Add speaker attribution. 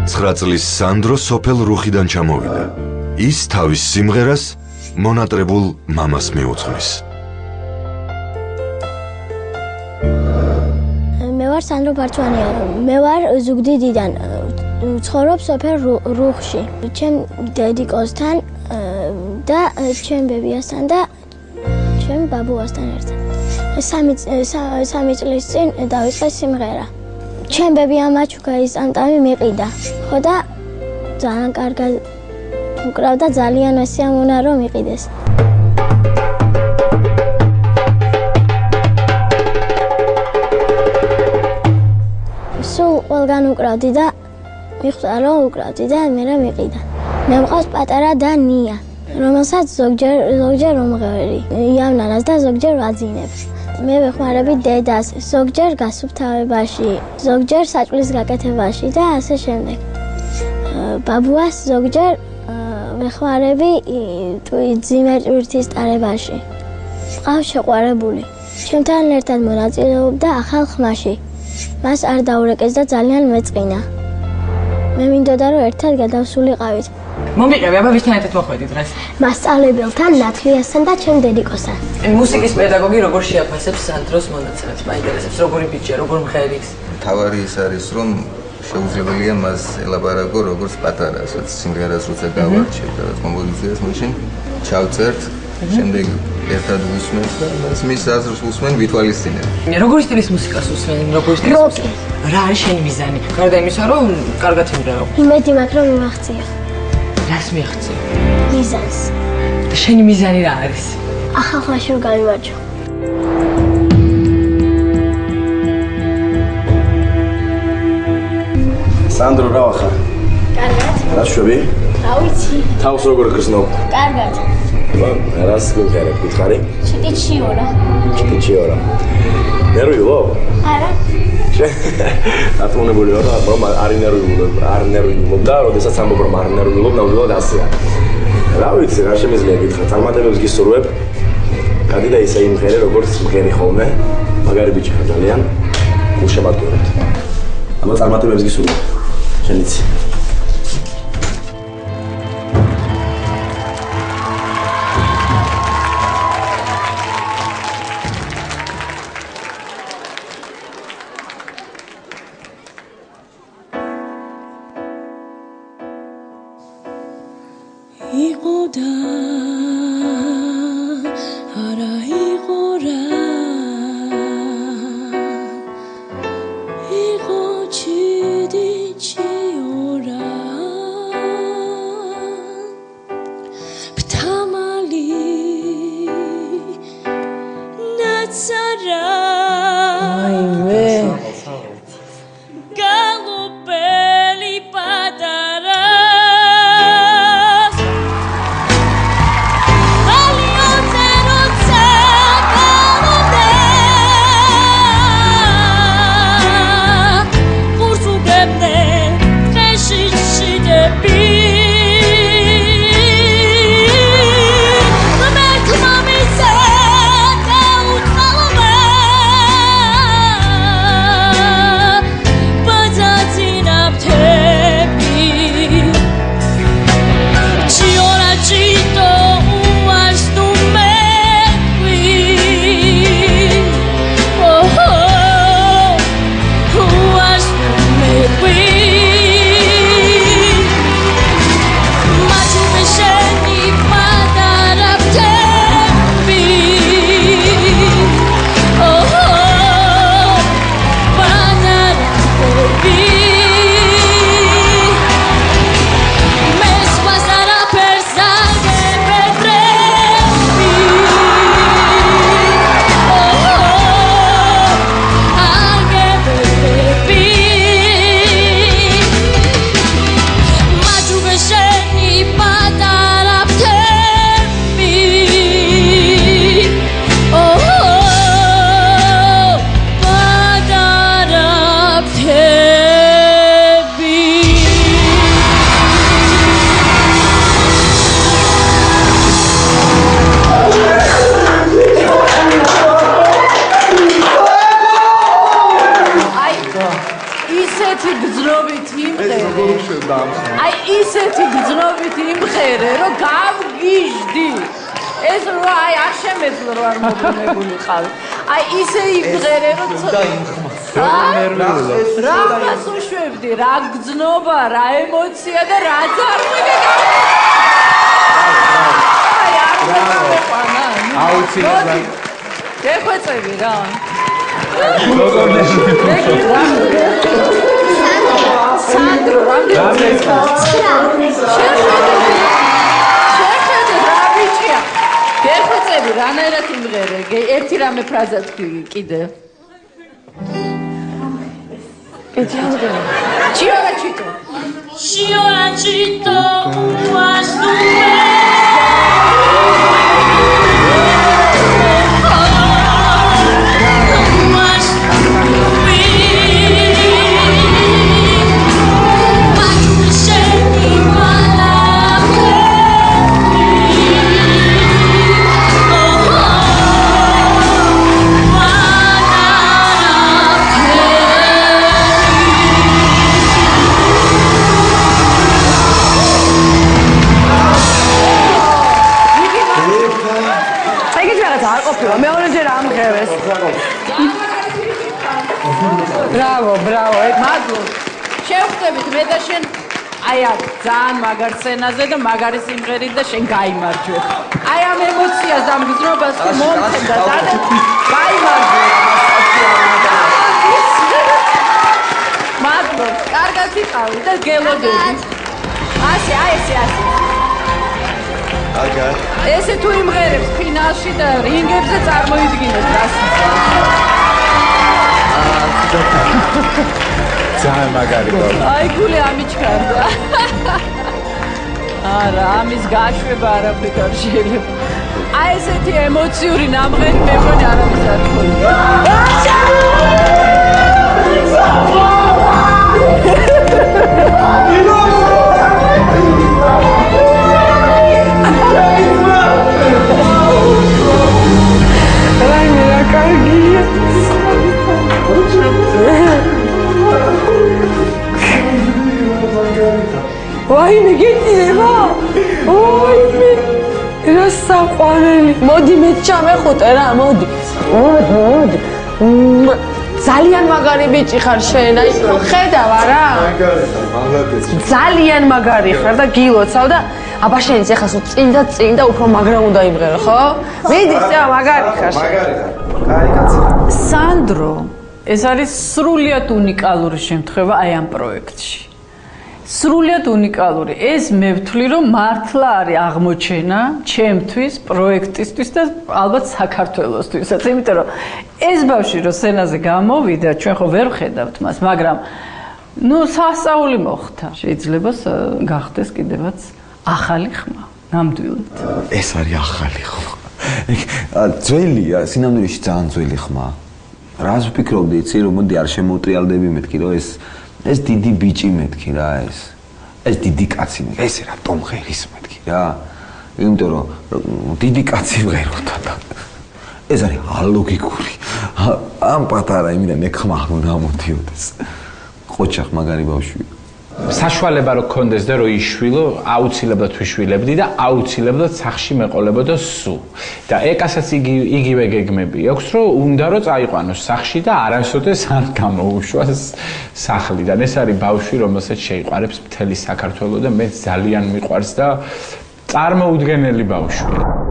Speaker 1: 9 წლის სანდრო სოფელ რუხიდან ჩამოვიდა. ის თავის სიმღერას მონატრებულ მამას მიუძღვნის.
Speaker 2: მე ვარ სანდრო ბარჩვანია. მე ვარ ზუგდიდიდან. ცხოვრობ სოფელ რუხში. ჩემ დედიკოსთან და ჩემ ბებიასთან და ჩემ ბაბუასთან ერთად. 3 წლის წინ დავიწყე სიმღერა. ჩემ ბებიამ მაჩუკა ის ანტამი მიყიდა. ხო და ძალიან კარგად უკრავდა, ძალიან ასიამონა რომ იყიდეს. სულ ყველგან უკრავდი და მიხვდა რომ უკრავდი და მე რა მიყიდა. მე მყავს პატარა და ნია, რომელსაც ზოგჯერ უმღერი იავნანას და ზოგჯერ ვაძინებს. მე ვეხმარები დედას, ზოგჯერ გასუფთავებაში, ზოგჯერ საჭმლის გაკეთებაში და ასე შემდეგ. ბაბუას ზოგჯერ ვეხმარები ძიმე ჭვირთის ტარებაში. მყავს შეყვარებული. ჩემთან ერთად მონაწილეობდა ახალ ხმაში. მას არ დაურეკეს და ძალიან მეწყინა. მე მინდოდა რომ ერთად გადავსულიყავით.
Speaker 3: მომიყევი, აბა ვისთან ერთად მოხვედი დღეს?
Speaker 2: მასწავლებელთან, ნათლიასთან და ჩემ დედიკოსთან.
Speaker 3: მუსიკის პედაგოგი როგორ შეაფასებს სანდროს მონაცემებს? მაინტერესებს, როგორი ბიჭია, როგორ მღერის?
Speaker 4: თავარი ის არის, რომ შეუძლებელია მას ელაბარაკო როგორც პატარა, სადაც სიმღერას როცა გავარჩევ და კომპოზიციას მაშინ ჩავწერთ, შემდეგ ერთად ვუსმენთ და მის აზრს ვუსმენ, ვითვალისწინებ.
Speaker 3: როგორი სტილის მუსიკას უსმენ? როგორი სტილის მუსიკას? რა არის შენი მიზანი? გარდა იმისა, რომ კარგად იმღერო.
Speaker 2: იმედი მაქვს რომ მიმაღწია.
Speaker 3: რას მიაღწია?
Speaker 2: მიზანს.
Speaker 3: შენი მიზანი რა არის?
Speaker 2: ახალ ხმაში რომ გავიმარჯვო.
Speaker 5: სანდრო რა ვახარ?
Speaker 2: კარგად.
Speaker 5: რა შვები?
Speaker 2: რა ვიცი.
Speaker 5: თავს როგორ გრძნობ?
Speaker 2: კარგად.
Speaker 5: რას გქერებ გითხარი?
Speaker 2: ჩიტიჩიორა.
Speaker 5: ჩიტიჩიორა. ნერვიულო?
Speaker 2: არა.
Speaker 5: ატმონებული ვარ, რომ არ ნერვიულობ და როდესაც ამბობ რომ არ ნერვიულობ, ნამდვილად ასეა. რა ვიცი, რა შემიძლია გითხრა, წარმატებებს გისურვებ. გადი და ისე იმღერე, როგორც მღერი ხოლმე. მაგარი ბიჭია ძალიან. გულშემატკივრებთ. აბა წარმატებებს გისურვებ. შენიცი.
Speaker 6: ისეთი გძნობით იმღერე. აი ისეთი გძნობით იმღერე, რომ გავგიჟდი. ეს რო აი არ შემეძლო რომ არ მოგონებულიყავი. აი ისე იმღერე, რომ რამას უშვებდი, რა გძნობა, რა ემოცია და რა ძარღვი. აი არ მეყვანა. აუცილებლად. გეხვეწები რა. სანდრო, რამდენი შეხედე რა ბიჭია. გეხვეწები რანაირად იმღერე. ერთი რამე ფრაზა თქვი კიდე. Chioracito. Chioracito, was tu Bravo, მადლობ. შევხვდებით მე და შენ აი აქ ძალიან მაგარ სცენაზე და მაგარი სიმღერით და შენ გაიმარჯვე. აი ამ ემოციას ამ გზნობას თუ მომწევდა და გაიმარჯვე. მადლობ. კარგად იყავი და გელოდები. ასე. აგა. ესე თუ იმღერებს ფინალში და რინგებზე წარმოიდგინეთ რას. ძალიან მაგარი გოლი. აი გული ამიჩქარდა. არა, ამის გაშვება არაფრით არ შეიძლება. აი ესეთი ემოციური ნამღერი მე მგონი არავის არ ქონია. რა კარგია. ვაიმე გეტირება? ვაიმე რა საყვარელი. მოდი მე ჩამეხუტე რა, მოდი. ძალიან მაგარი ბიჭი ხარ შენ, აი ხედავ არა? ძალიან მაგარი ხარ და გილოცავ და აბა შენიც ეხლა სულ წინ და უფრო მაგრა უნდა იმღერო, ხო? მიდი, მაგარი ხარ. მაგარი ხარ. კაი კაცი. სანდრო, ეს არის სრულიად უნიკალური შემთხვევა აი ამ პროექტში. სრულიად უნიკალური. ეს მე ვთვლი, რომ მართლა არის აღმოჩენა ჩემთვის, პროექტისთვის და ალბათ საქართველოსთვისაც, იმიტომ რომ ეს ბავშვი რო სცენაზე გამოვიდა, ჩვენ ხო ვერ ვხედავთ მას, მაგრამ სასწაული მოხდა. შეიძლება გახდეს კიდევაც ახალი ხმა, ნამდვილად.
Speaker 7: ეს არის ახალი ხმა. ძველია, სინამდვილეში ძალიან ძველი ხმა. რას ვფიქრობდი, იცი, რომ მოდი არ შემოუტრიალდები მეთქი, რომ ეს დიდი ბიჭი მეთქი რა ეს დიდი კაცი მეთქი, ეს რატომ ღერის მეთქი რა. იმიტომ რომ დიდი კაცი ვღეროთა და ეს არის ალოგიკური. ამ პატარა იმიდან ეხმა უნდა მოდიოდეს. ყოჩახ მაგარი ბავშვი.
Speaker 8: საშუალება რო გქონდეს და რო იშვილო, აუცილებლად ვიშვილებდი და აუცილებლად სახში მეყოლებოდა სულ. და ეკასაც იგივე გეგმები აქვს, რომ უნდა რომ წაიყვანოს სახში და არასოდეს არ გამოუშვას სახლიდან. ეს არის ბავშვი, რომელსაც შეიყვარებს მთელი საქართველო და მე ძალიან მიყვარს და წარმოუდგენელი ბავშვია.